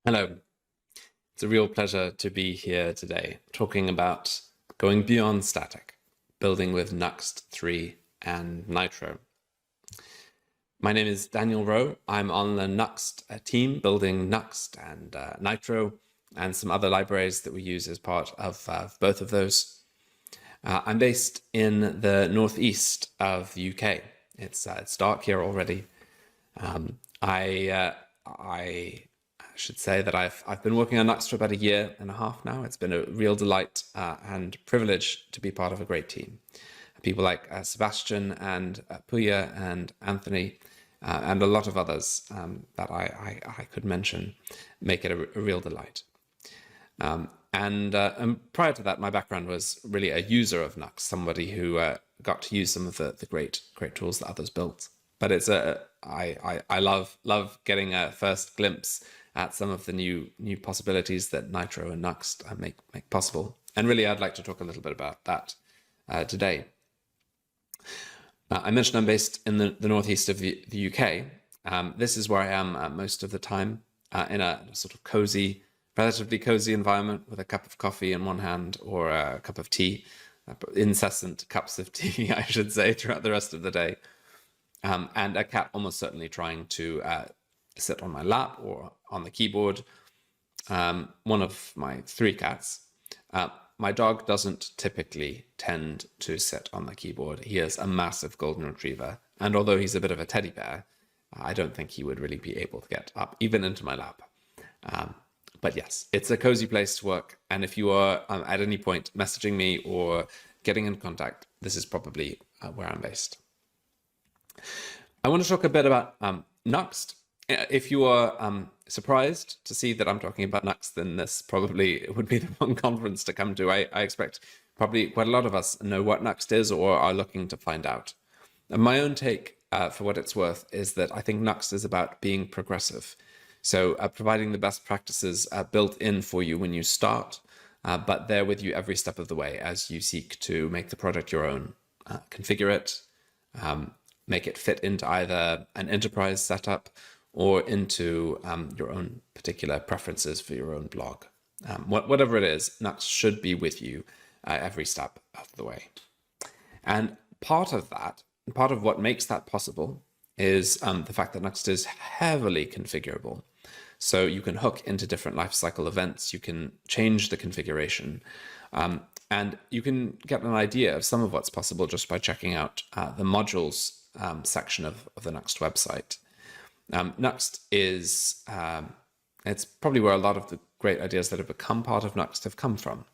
Hello. It's a real pleasure to be here today talking about going beyond static, building with Nuxt 3 and Nitro. My name is Daniel Rowe. I'm on the Nuxt team building Nuxt and Nitro and some other libraries that we use as part of both of those. I'm based in the northeast of the UK. It's dark here already. I should say that I've been working on Nuxt for about a year and a half now. It's been a real delight and privilege to be part of a great team. People like Sebastian and Pinia and Anthony and a lot of others that I could mention make it a real delight. And prior to that, my background was really a user of Nuxt, somebody who got to use some of the great tools that others built. But I love getting a first glimpse at some of the new possibilities that Nitro and Nuxt make possible. And really, I'd like to talk a little bit about that today. I mentioned I'm based in the northeast of the UK. This is where I am most of the time, in a sort of relatively cozy environment with a cup of coffee in one hand or a cup of tea, incessant cups of tea, I should say, throughout the rest of the day. And a cat almost certainly trying to sit on my lap or on the keyboard. One of my 3 cats. My dog doesn't typically tend to sit on the keyboard. He is a massive golden retriever. And although he's a bit of a teddy bear, I don't think he would really be able to get up, even into my lap. But yes, it's a cozy place to work. And if you are at any point messaging me or getting in contact, this is probably where I'm based. I want to talk a bit about Nuxt. If you are surprised to see that I'm talking about Nuxt, then this probably would be the wrong conference to come to. I expect probably quite a lot of us know what Nuxt is or are looking to find out. And my own take, for what it's worth, is that I think Nuxt is about being progressive. So providing the best practices built in for you when you start, but there with you every step of the way as you seek to make the product your own, configure it, make it fit into either an enterprise setup or into your own particular preferences for your own blog. Whatever it is, Nuxt should be with you every step of the way. And part of what makes that possible is the fact that Nuxt is heavily configurable. So you can hook into different lifecycle events, you can change the configuration, and you can get an idea of some of what's possible just by checking out the modules section of the Nuxt website. Nuxt is, it's probably where a lot of the great ideas that have become part of Nuxt have come from.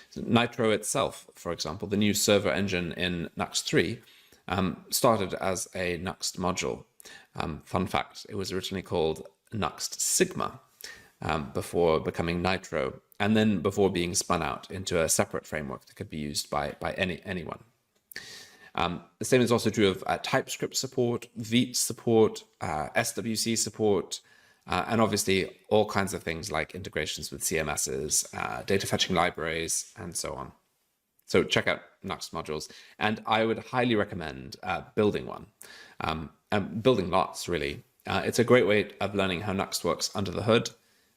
So Nitro itself, for example, the new server engine in Nuxt 3, started as a Nuxt module. Fun fact, it was originally called Nuxt Sigma before becoming Nitro, and then before being spun out into a separate framework that could be used by anyone. The same is also true of TypeScript support, Vite support, SWC support, and obviously all kinds of things like integrations with CMSs, data fetching libraries, and so on. So check out Nuxt modules, and I would highly recommend building one, and building lots, really. It's a great way of learning how Nuxt works under the hood,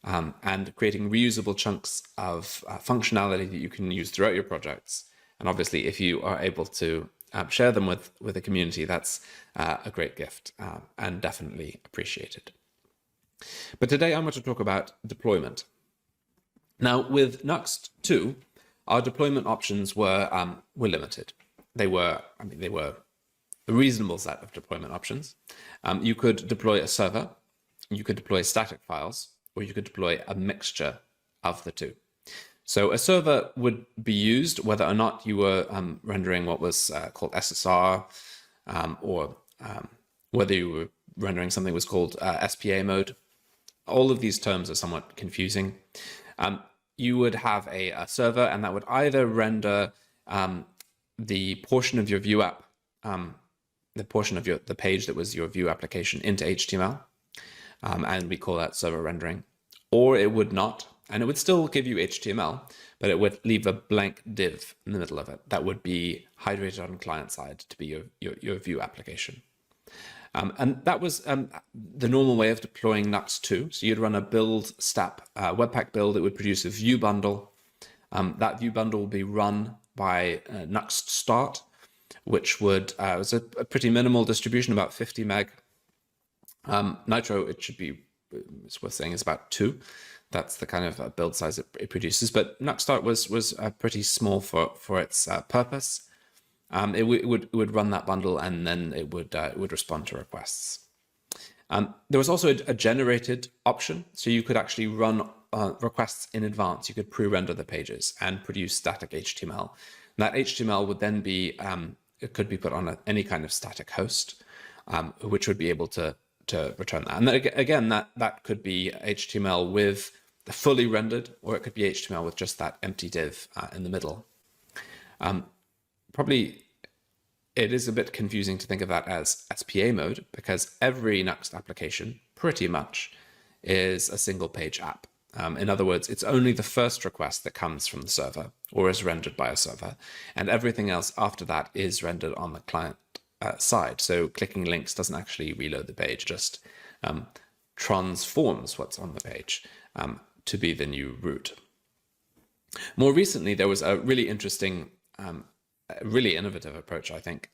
and creating reusable chunks of functionality that you can use throughout your projects. And obviously, if you are able to share them with the community, that's a great gift and definitely appreciated. But today I'm going to talk about deployment. Now, with Nuxt 2, our deployment options were limited. They were a reasonable set of deployment options. You could deploy a server, you could deploy static files, or you could deploy a mixture of the two. So a server would be used whether or not you were rendering what was called SSR, or whether you were rendering something that was called SPA mode. All of these terms are somewhat confusing. You would have a server, and that would either render the portion of your Vue app, the portion of the page that was your Vue application into HTML, and we call that server rendering, or it would not. And it would still give you HTML, but it would leave a blank div in the middle of it. That would be hydrated on client side to be your Vue application. And that was the normal way of deploying Nuxt 2. So you'd run a build step, Webpack build. It would produce a Vue bundle. That Vue bundle will be run by Nuxt Start, which would was a pretty minimal distribution, about 50 meg. Nitro, it should be, it's worth saying, is about 2. That's the kind of build size it produces. But Nuxt Start was pretty small for its purpose. It would run that bundle, and then it would respond to requests. There was also a generated option, so you could actually run requests in advance. You could pre-render the pages and produce static HTML. And that HTML would then be it could be put on any kind of static host, which would be able to return that. And then again, that could be HTML with the fully rendered, or it could be HTML with just that empty div in the middle. Probably it is a bit confusing to think of that as SPA mode, because every Nuxt application pretty much is a single page app. In other words, it's only the first request that comes from the server or is rendered by a server, and everything else after that is rendered on the client side. So clicking links doesn't actually reload the page, just transforms what's on the page to be the new route. More recently, there was a really interesting, really innovative approach, I think,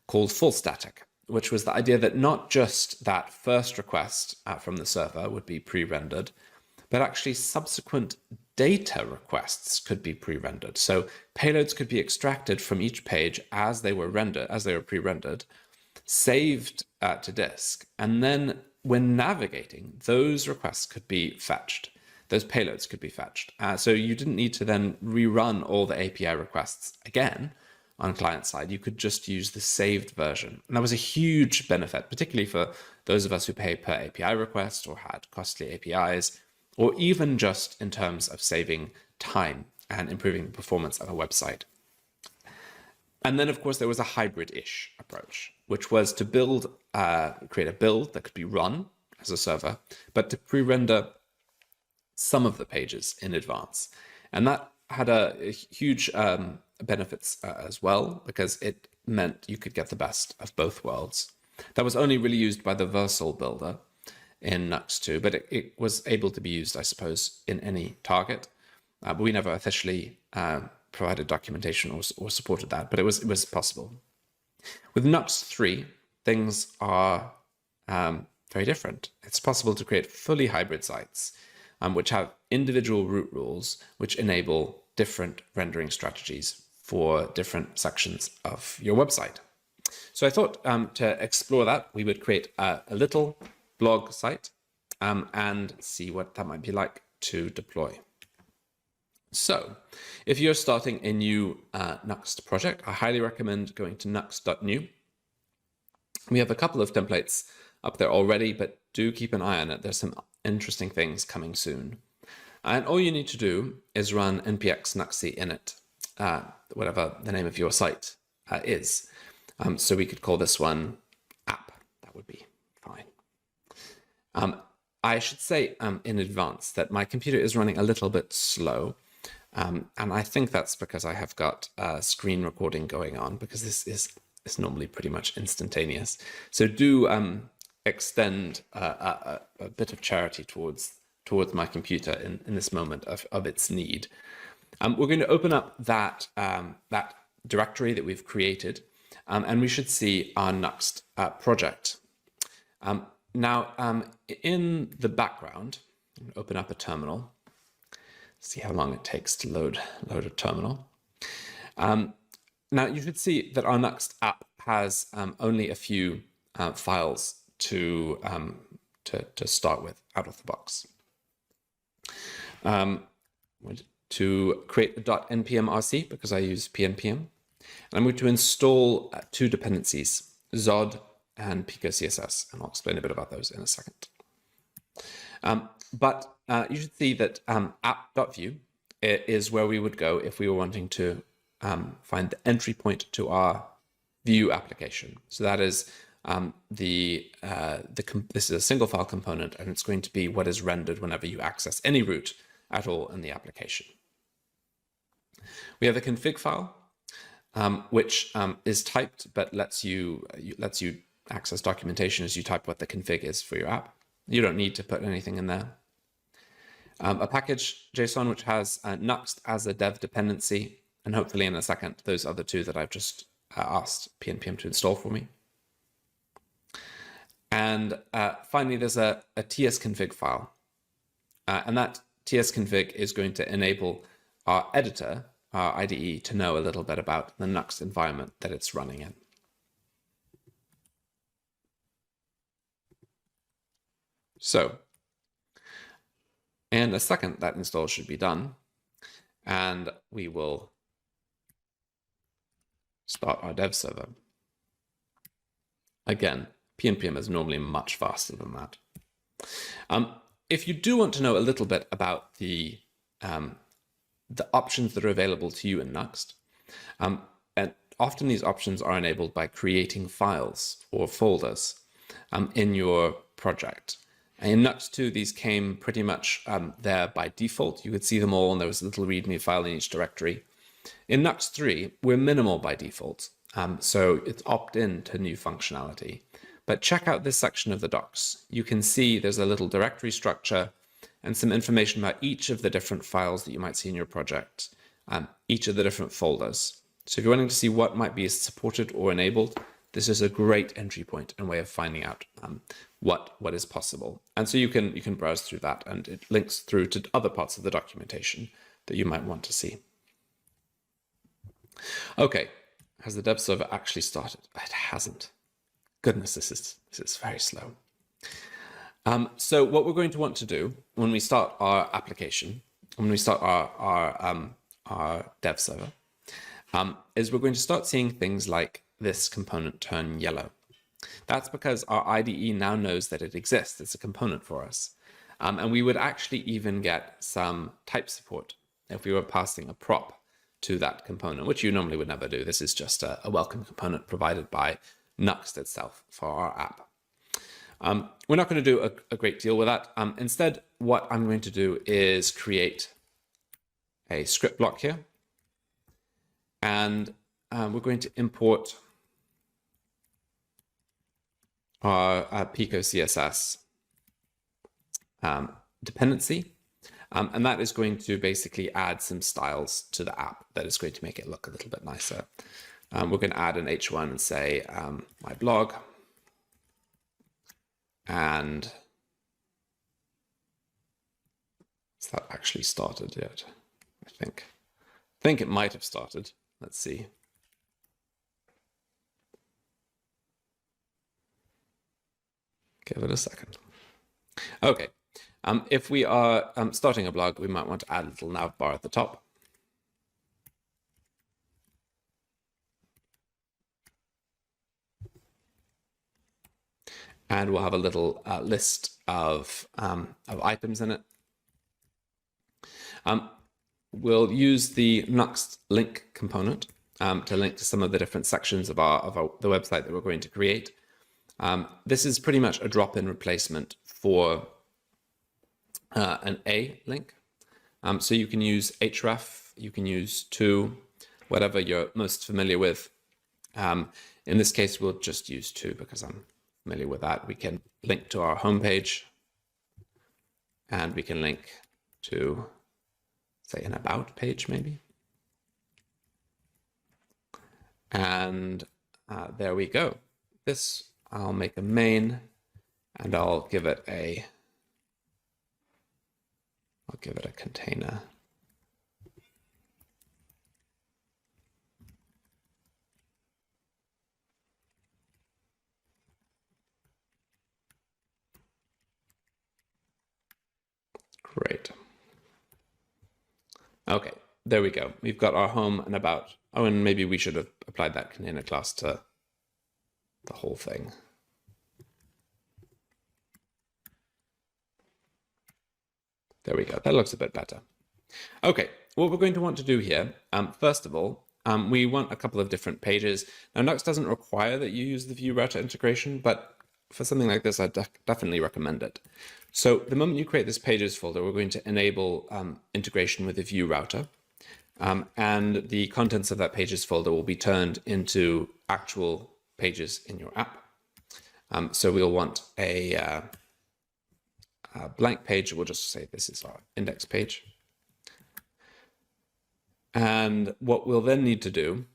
called full static, which was the idea that not just that first request from the server would be pre-rendered, but actually subsequent data requests could be pre-rendered. So payloads could be extracted from each page as they were rendered, as they were pre-rendered, saved to disk, and then when navigating, those requests could be fetched. Those payloads could be fetched. So you didn't need to then rerun all the API requests again on client side. You could just use the saved version. And that was a huge benefit, particularly for those of us who pay per API request or had costly APIs, or even just in terms of saving time and improving the performance of a website. And then, of course, there was a hybrid-ish approach, which was to build, create a build that could be run as a server, but to pre-render some of the pages in advance. And that had a huge benefits as well, because it meant you could get the best of both worlds. That was only really used by the Versal builder in Nuxt 2, but it was able to be used, I suppose, in any target. But we never officially provided documentation or supported that, but it was possible. With Nuxt 3, things are very different. It's possible to create fully hybrid sites, which have individual root rules, which enable different rendering strategies for different sections of your website. So I thought to explore that, we would create a little blog site and see what that might be like to deploy. So if you're starting a new Nuxt project, I highly recommend going to nuxt.new. We have a couple of templates up there already, but do keep an eye on it. There's some interesting things coming soon. And all you need to do is run npx nuxi init, whatever the name of your site is. So we could call this one app. That would be fine. I should say in advance that my computer is running a little bit slow. And I think that's because I have got screen recording going on, because this is normally pretty much instantaneous. So do extend a bit of charity towards my computer in this moment of its need. We're going to open up that directory that we've created, and we should see our Nuxt project. Now, in the background, open up a terminal. See how long it takes to load a terminal. Now, you should see that our Nuxt app has only a few files to start with out of the box. To create a .npm-rc, because I use pnpm, and I'm going to install two dependencies, Zod and Pico CSS, and I'll explain a bit about those in a second. But you should see that app.view is where we would go if we were wanting to find the entry point to our Vue application. So that is this is a single file component, and it's going to be what is rendered whenever you access any route at all in the application. We have a config file, which is typed but lets you access documentation as you type what the config is for your app. You don't need to put anything in there. A package JSON, which has Nuxt as a dev dependency, and hopefully in a second, those other two that I've just asked PNPM to install for me. And finally, there's a tsconfig file. And that tsconfig is going to enable our editor, our IDE, to know a little bit about the Nuxt environment that it's running in. So, in a second, that install should be done. And we will start our dev server. Again, PNPM is normally much faster than that. If you do want to know a little bit about the options that are available to you in Nuxt, and often these options are enabled by creating files or folders in your project. And in Nuxt 2, these came pretty much there by default. You could see them all, and there was a little README file in each directory. In Nuxt 3, we're minimal by default, so it's opt-in to new functionality. But check out this section of the docs. You can see there's a little directory structure and some information about each of the different files that you might see in your project, each of the different folders. So if you're wanting to see what might be supported or enabled, this is a great entry point and way of finding out what is possible. And so you can browse through that, and it links through to other parts of the documentation that you might want to see. Okay, has the dev server actually started? It hasn't. Goodness, this is very slow. So what we're going to want to do when we start our application, when we start our dev server, is we're going to start seeing things like this component turn yellow. That's because our IDE now knows that it exists. It's a component for us. And we would actually even get some type support if we were passing a prop to that component, which you normally would never do. This is just a welcome component provided by Nuxt itself for our app. We're not going to do a great deal with that. Instead, what I'm going to do is create a script block here. And we're going to import our Pico CSS dependency. And that is going to basically add some styles to the app that is going to make it look a little bit nicer. We're going to add an H1 and say my blog. And has that actually started yet? I think it might have started. Let's see. Give it a second. Okay. If we are starting a blog, we might want to add a little nav bar at the top. And we'll have a little list of items in it. We'll use the Nuxt link component to link to some of the different sections of the website that we're going to create. This is pretty much a drop-in replacement for an A link. So you can use href, you can use to, whatever you're most familiar with. In this case, we'll just use to because I'm familiar with that. We can link to our homepage, and we can link to, say, an about page maybe. And there we go. This, I'll make a main, and I'll give it a container. Great. Okay, there we go. We've got our home and about. Oh, and maybe we should have applied that container class to the whole thing. There we go. That looks a bit better. Okay, what we're going to want to do here, first of all, we want a couple of different pages. Now, Nuxt doesn't require that you use the Vue router integration, but for something like this, I definitely recommend it. So the moment you create this pages folder, we're going to enable integration with the Vue router. And the contents of that pages folder will be turned into actual pages in your app. So we'll want a blank page. We'll just say this is our index page. And what we'll then need to do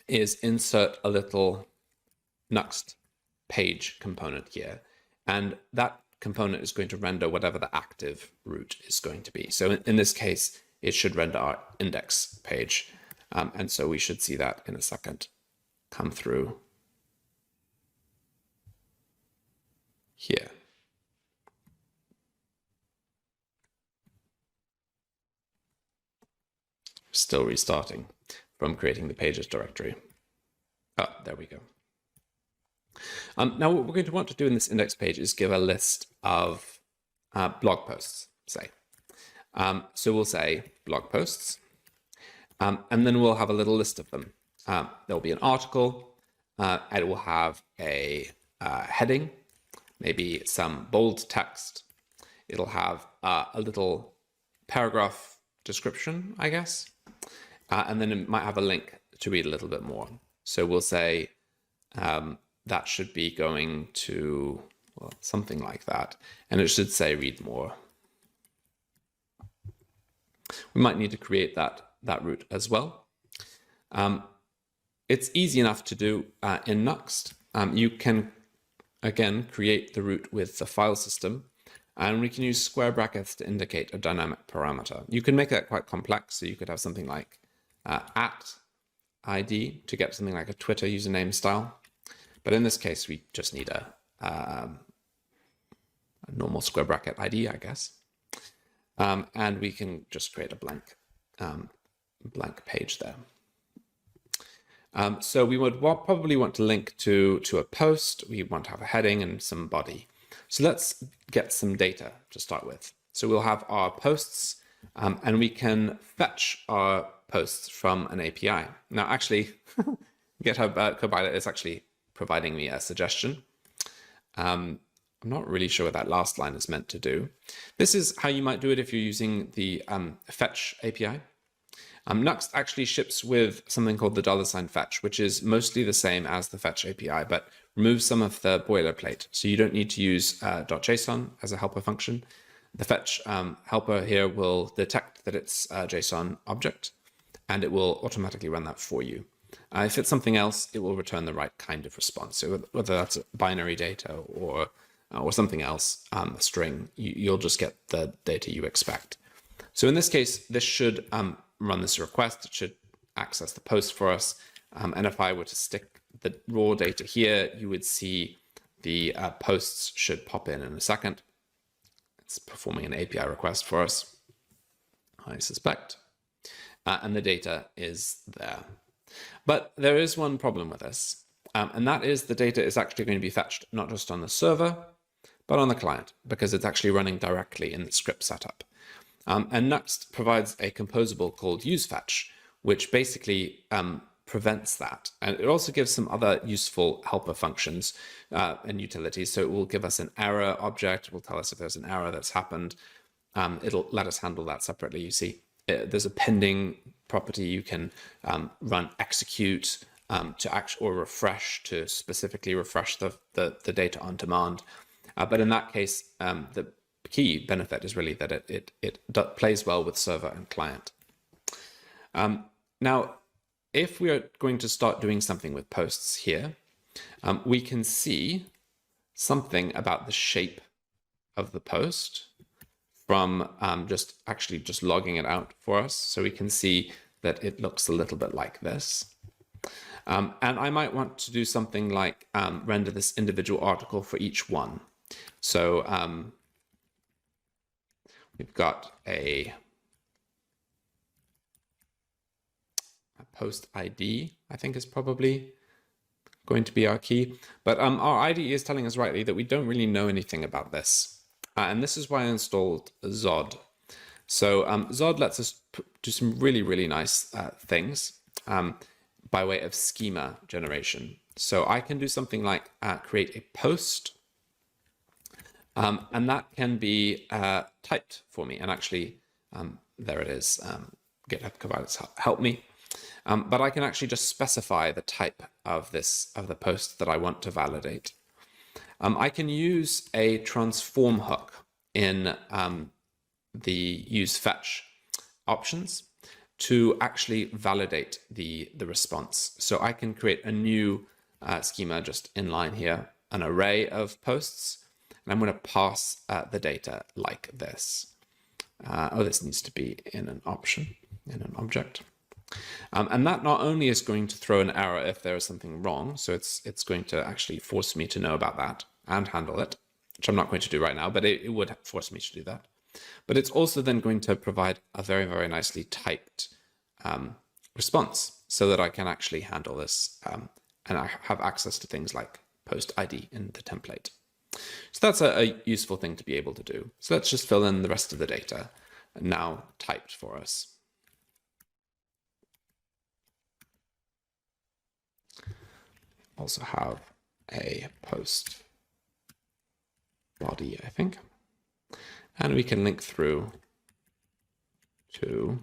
is insert a little Nuxt page component here. And that component is going to render whatever the active route is going to be. So in this case, it should render our index page. And so we should see that in a second come through here. Still restarting from creating the pages directory. Oh, there we go. Now what we're going to want to do in this index page is give a list of blog posts, say. So we'll say blog posts, and then we'll have a little list of them. There'll be an article, it will have a heading, maybe some bold text. It'll have a little paragraph description, I guess. And then it might have a link to read a little bit more. So we'll say that should be going to, well, something like that. And it should say read more. We might need to create that route as well. It's easy enough to do in Nuxt. You can, again, create the route with the file system. And we can use square brackets to indicate a dynamic parameter. You can make that quite complex. So you could have something like @ID to get something like a Twitter username style. But in this case, we just need a normal square bracket ID, I guess. And we can just create a blank page there. So we would probably want to link to a post. We want to have a heading and some body. So let's get some data to start with. So we'll have our posts, and we can fetch our posts from an API. Now, actually, GitHub Copilot is actually providing me a suggestion. I'm not really sure what that last line is meant to do. This is how you might do it if you're using the fetch API. Nuxt actually ships with something called the $fetch, which is mostly the same as the fetch API, but removes some of the boilerplate. So you don't need to use .json as a helper function. The fetch helper here will detect that it's a JSON object, and it will automatically run that for you. If it's something else, it will return the right kind of response. So whether that's binary data or something else, a string, you'll just get the data you expect. So in this case, this should run this request. It should access the post for us. And if I were to stick the raw data here, you would see the posts should pop in a second. It's performing an API request for us, I suspect. And the data is there. But there is one problem with this, and that is the data is actually going to be fetched not just on the server, but on the client, because it's actually running directly in the script setup. And Nuxt provides a composable called useFetch, which basically prevents that. And it also gives some other useful helper functions and utilities. So it will give us an error object. It will tell us if there's an error that's happened. It'll let us handle that separately. You see, there's a pending property. You can run execute to actually, or refresh to specifically refresh the data on demand. But in that case, the key benefit is really that it plays well with server and client. Now, if we are going to start doing something with posts here, we can see something about the shape of the post from just logging it out for us. So we can see that it looks a little bit like this. And I might want to do something like render this individual article for each one. So we've got a post ID, I think is probably going to be our key. But our ID is telling us rightly that we don't really know anything about this. And this is why I installed Zod. So Zod lets us do some really, really nice things by way of schema generation. So I can do something like create a post, and that can be typed for me. And actually, there it is. GitHub Copilot's help me. But I can actually just specify the type of the post that I want to validate. I can use a transform hook in the use fetch options to actually validate the response. So I can create a new schema just inline here, an array of posts, and I'm going to pass the data like this. This needs to be in an option, in an object. And that not only is going to throw an error if there is something wrong, so it's going to actually force me to know about that and handle it, which I'm not going to do right now, but it would force me to do that. But it's also then going to provide a very, very nicely typed response so that I can actually handle this and I have access to things like post ID in the template. So that's a useful thing to be able to do. So let's just fill in the rest of the data now typed for us. Also have a post body, I think. And we can link through to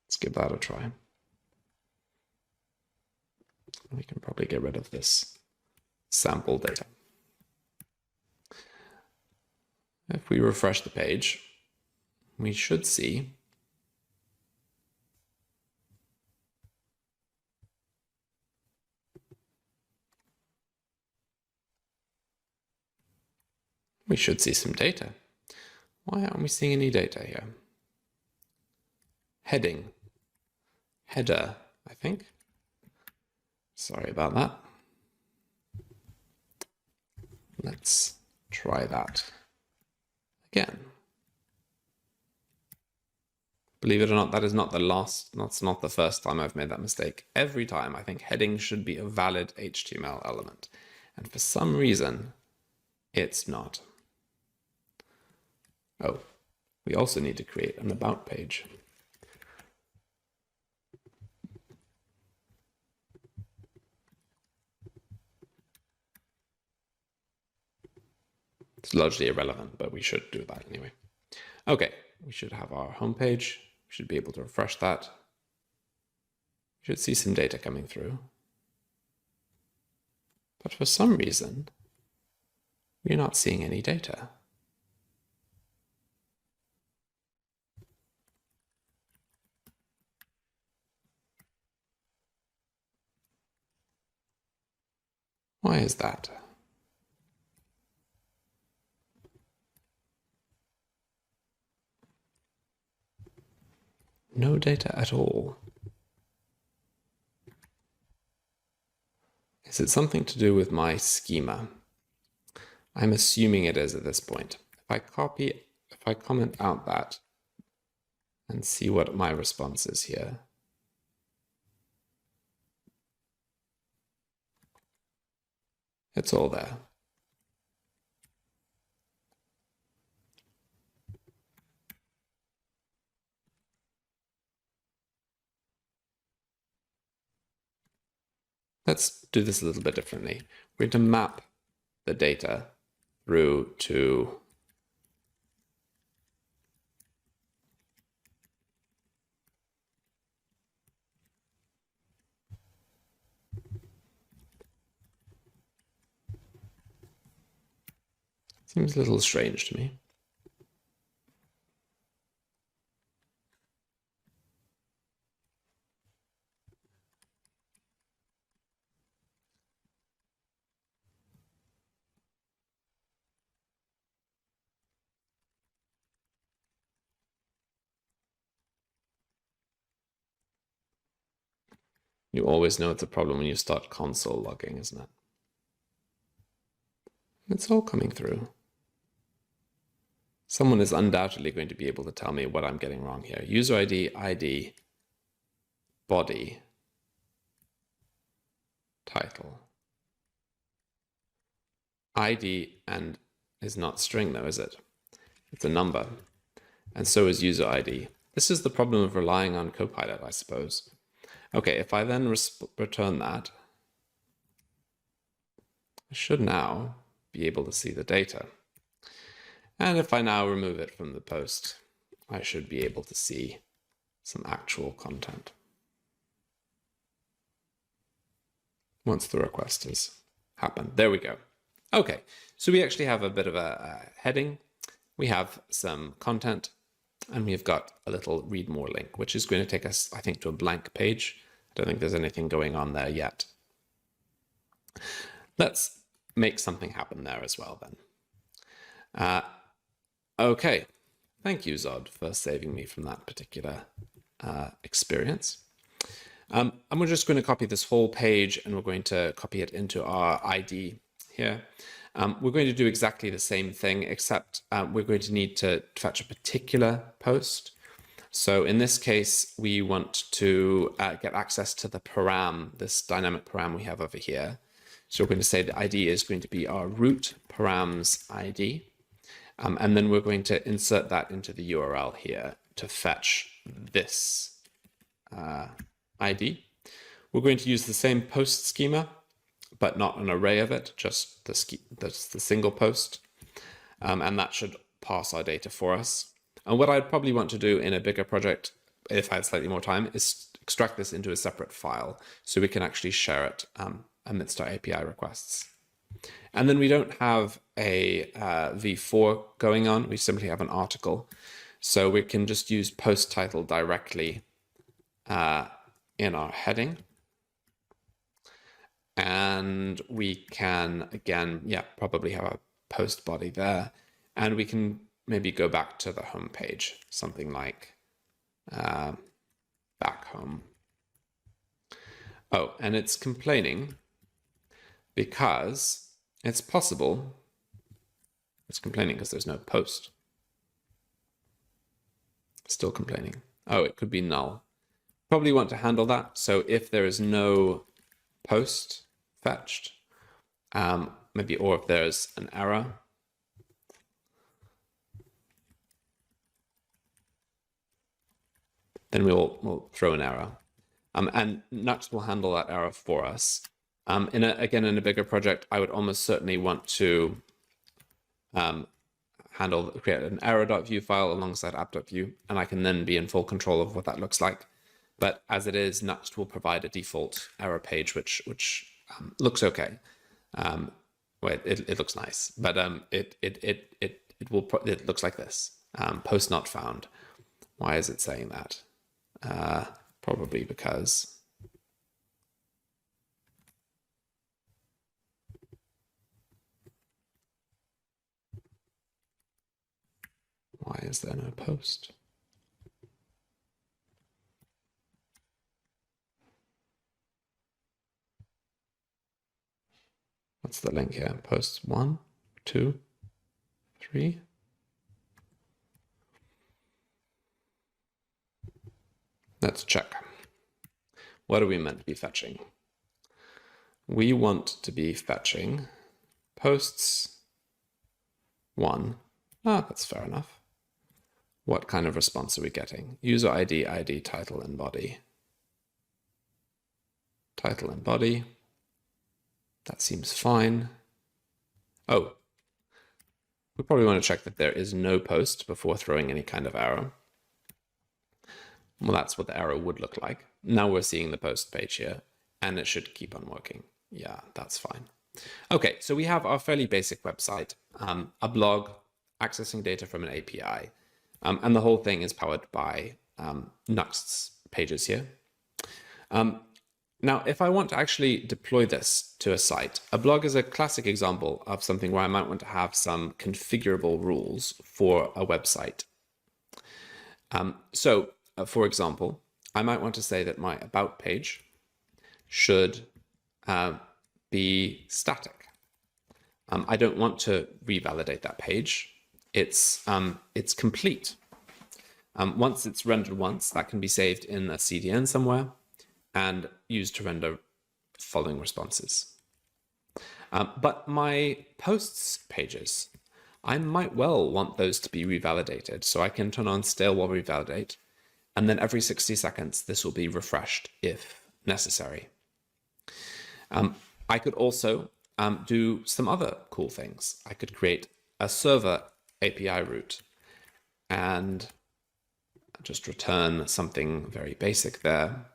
let's give that a try. We can probably get rid of this sample data. If we refresh the page, we should see some data. Why aren't we seeing any data here? Heading, header, I think. Sorry about that. Let's try that again. Believe it or not, that is not that's not the first time I've made that mistake. Every time I think heading should be a valid HTML element. And for some reason, it's not. Oh, we also need to create an about page. It's largely irrelevant, but we should do that anyway. Okay, we should have our homepage. We should be able to refresh that. We should see some data coming through. But for some reason, we're not seeing any data. Why is that? No data at all. Is it something to do with my schema? I'm assuming it is at this point. If I comment out that and see what my response is here. It's all there. Let's do this a little bit differently. We're going to map the data through to seems a little strange to me. You always know it's a problem when you start console logging, isn't it? It's all coming through. Someone is undoubtedly going to be able to tell me what I'm getting wrong here. User ID, body, title. ID and is not string though, is it? It's a number. And so is user ID. This is the problem of relying on Copilot, I suppose. Okay, if I then return that, I should now be able to see the data. And if I now remove it from the post, I should be able to see some actual content once the request has happened. There we go. Okay, so we actually have a bit of a heading. We have some content, and we've got a little read more link, which is going to take us, I think, to a blank page. I don't think there's anything going on there yet. Let's make something happen there as well then. Okay, thank you, Zod, for saving me from that particular experience. And we're just going to copy this whole page, and we're going to copy it into our ID here. We're going to do exactly the same thing, except we're going to need to fetch a particular post. So in this case, we want to get access to the param, this dynamic param we have over here. So we're going to say the ID is going to be our root params ID. And then we're going to insert that into the URL here to fetch this ID. We're going to use the same post schema, but not an array of it, just the single post. And that should parse our data for us. And what I'd probably want to do in a bigger project, if I had slightly more time, is extract this into a separate file so we can actually share it amidst our API requests. And then we don't have a v4 going on, we simply have an article. So we can just use post title directly in our heading. And we can, again, probably have a post body there. And we can maybe go back to the home page, something like back home. Oh, and it's complaining because it's possible it's complaining because there's no post. Still complaining. Oh, it could be null. Probably want to handle that. So if there is no post fetched, maybe, or if there's an error, then we'll throw an error. And Nuxt will handle that error for us. Again, in a bigger project, I would almost certainly want to create an error.vue file alongside app.vue, and I can then be in full control of what that looks like. But as it is, Nuxt will provide a default error page, which looks okay. Well, it looks nice, but it looks like this. Post not found. Why is it saying that? Probably because why is there no post? What's the link here? Post 1, 2, 3. Let's check. What are we meant to be fetching? We want to be fetching posts 1. That's fair enough. What kind of response are we getting? User ID, title, and body. Title and body. That seems fine. Oh, we probably want to check that there is no post before throwing any kind of error. Well, that's what the error would look like. Now we're seeing the post page here, and it should keep on working. Yeah, that's fine. Okay, so we have our fairly basic website, a blog, accessing data from an API, and the whole thing is powered by Nuxt's pages here. Now, if I want to actually deploy this to a site, a blog is a classic example of something where I might want to have some configurable rules for a website. For example, I might want to say that my about page should be static. I don't want to revalidate that page. It's complete. Once it's rendered once, that can be saved in a CDN somewhere and used to render following responses. But my posts pages, I might well want those to be revalidated. So I can turn on stale while revalidate. And then every 60 seconds, this will be refreshed if necessary. I could also do some other cool things. I could create a server API route and just return something very basic there.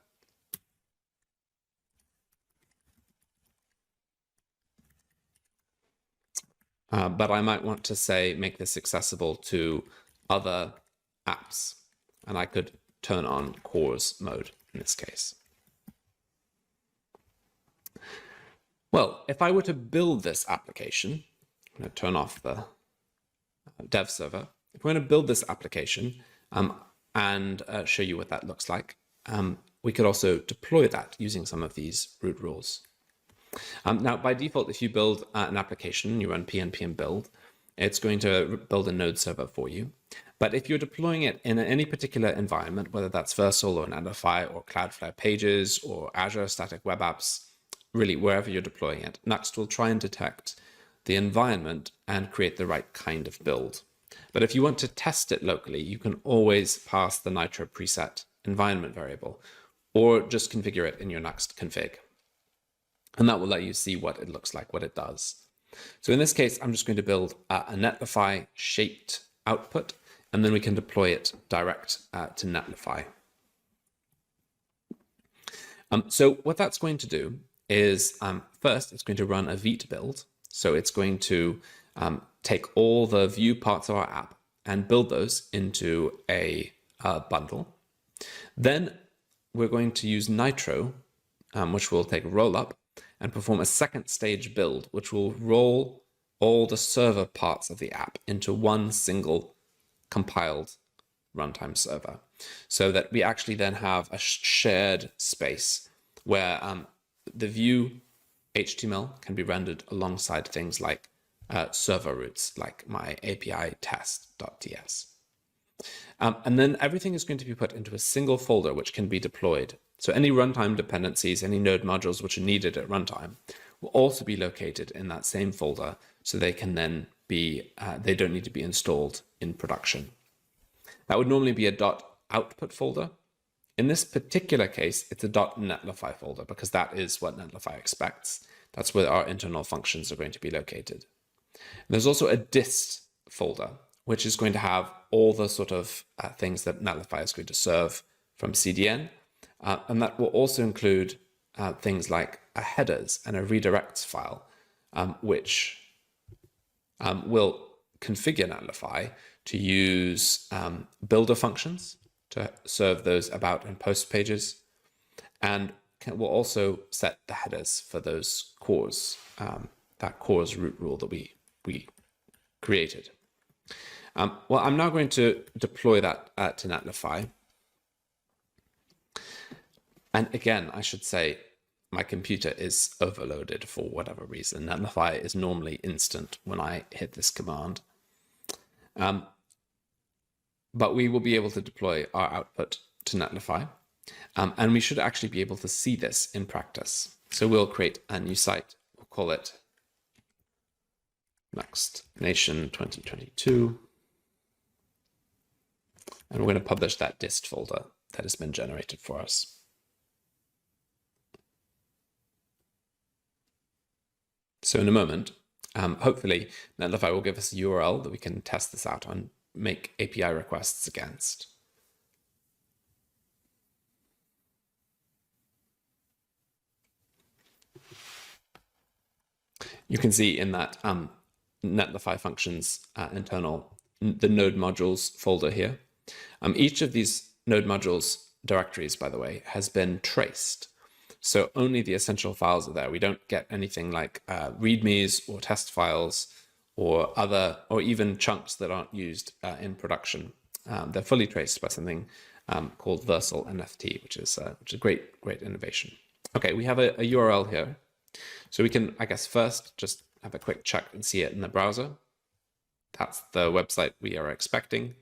But I might want to say, make this accessible to other apps. And I could turn on CORS mode in this case. Well, if I were to build this application, I'm going to turn off the dev server. If we're going to build this application and show you what that looks like, we could also deploy that using some of these root rules. Now, by default, if you build an application, you run pnpm build, it's going to build a node server for you. But if you're deploying it in any particular environment, whether that's Vercel or Netlify or Cloudflare Pages or Azure Static Web Apps, really wherever you're deploying it, Nuxt will try and detect the environment and create the right kind of build. But if you want to test it locally, you can always pass the Nitro preset environment variable or just configure it in your Nuxt config. And that will let you see what it looks like, what it does. So in this case, I'm just going to build a Netlify shaped output, and then we can deploy it direct to Netlify. So what that's going to do is first, it's going to run a Vite build. So it's going to take all the Vue parts of our app and build those into a bundle. Then we're going to use Nitro, which will take a roll up and perform a second stage build, which will roll all the server parts of the app into one single compiled runtime server, so that we actually then have a shared space where the Vue HTML can be rendered alongside things like server routes, like my API test.ts. And then everything is going to be put into a single folder, which can be deployed. So any runtime dependencies, any node modules which are needed at runtime will also be located in that same folder, so they can then be, they don't need to be installed in production. That would normally be a .output folder. In this particular case, it's a .netlify folder because that is what Netlify expects. That's where our internal functions are going to be located. There's also a dist folder, which is going to have all the sort of things that Netlify is going to serve from CDN. And that will also include things like a headers and a redirects file, which will configure Netlify to use builder functions to serve those about and post pages, and will also set the headers for those CORS, that CORS root rule that we created. Well, I'm now going to deploy that to Netlify. And again, I should say my computer is overloaded for whatever reason. Netlify is normally instant when I hit this command. But we will be able to deploy our output to Netlify. And we should actually be able to see this in practice. So we'll create a new site. We'll call it Nuxt Nation 2022. And we're going to publish that dist folder that has been generated for us. So in a moment, hopefully Netlify will give us a URL that we can test this out and make API requests against. You can see in that Netlify functions internal, the node modules folder here. Each of these node modules directories, by the way, has been traced. So only the essential files are there. We don't get anything like readmes or test files or other, or even chunks that aren't used in production. They're fully traced by something called Vercel NFT, which is a great innovation. Okay, we have a URL here. So we can, I guess, first just have a quick check and see it in the browser. That's the website we are expecting.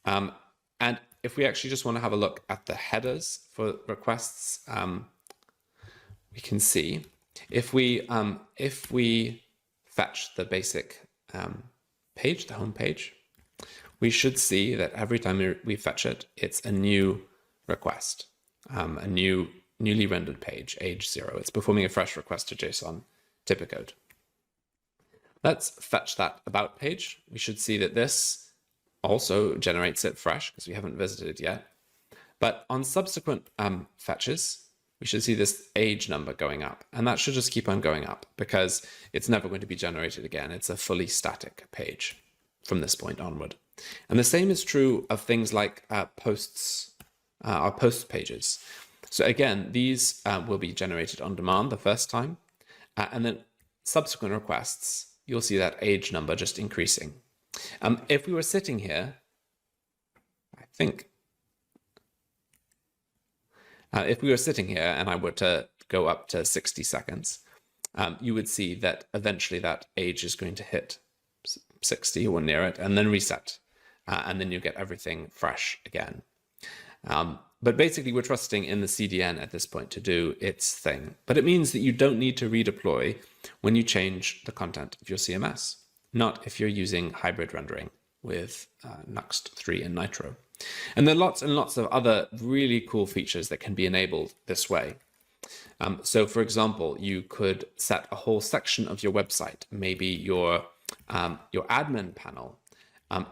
And if we actually just want to have a look at the headers for requests, we can see if we fetch the basic page, the home page, we should see that every time we fetch it, it's a new request, a newly rendered page, age 0. It's performing a fresh request to JSON typicode. Let's fetch that about page. We should see that this also generates it fresh because we haven't visited it yet. But on subsequent fetches, we should see this age number going up, and that should just keep on going up because it's never going to be generated again. It's a fully static page from this point onward. And the same is true of things like posts, our post pages. So again, these will be generated on demand the first time, and then subsequent requests, you'll see that age number just increasing. If we were sitting here, I think, if we were sitting here and I were to go up to 60 seconds, you would see that eventually that age is going to hit 60 or near it and then reset. And then you get everything fresh again. But basically, we're trusting in the CDN at this point to do its thing. But it means that you don't need to redeploy when you change the content of your CMS, not if you're using hybrid rendering with Nuxt 3 and Nitro. And there are lots and lots of other really cool features that can be enabled this way. So for example, you could set a whole section of your website, maybe your admin panel.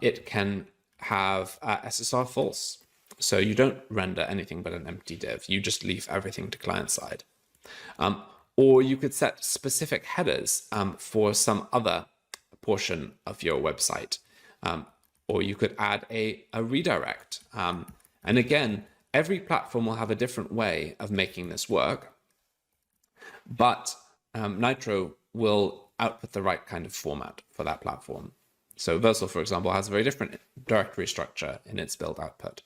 It can have SSR false. So you don't render anything but an empty div. You just leave everything to client side. Or you could set specific headers for some other portion of your website. Or you could add a redirect. And again, every platform will have a different way of making this work. But Nitro will output the right kind of format for that platform. So Versal, for example, has a very different directory structure in its build output.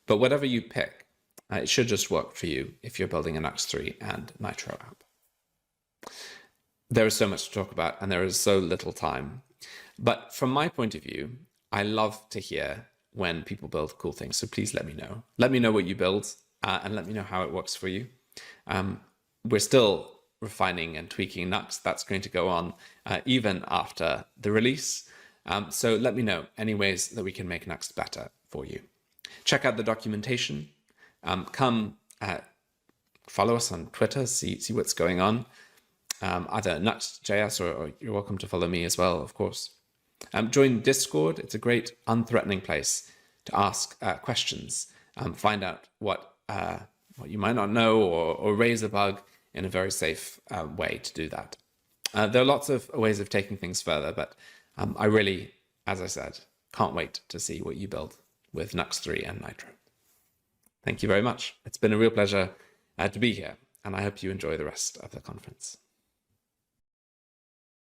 But whatever you pick, it should just work for you if you're building a Nuxt 3 and Nitro app. There is so much to talk about, and there is so little time. But from my point of view, I love to hear when people build cool things. So please let me know. Let me know what you build, and let me know how it works for you. We're still refining and tweaking Nuxt. That's going to go on even after the release. So let me know any ways that we can make Nuxt better for you. Check out the documentation. Come follow us on Twitter, see what's going on. Either Nuxt.js or you're welcome to follow me as well, of course. Join Discord. It's a great unthreatening place to ask questions, find out what you might not know, or raise a bug in a very safe way to do that. There are lots of ways of taking things further, but I really, as I said, can't wait to see what you build with Nuxt 3 and Nitro. Thank you very much. It's been a real pleasure to be here, and I hope you enjoy the rest of the conference.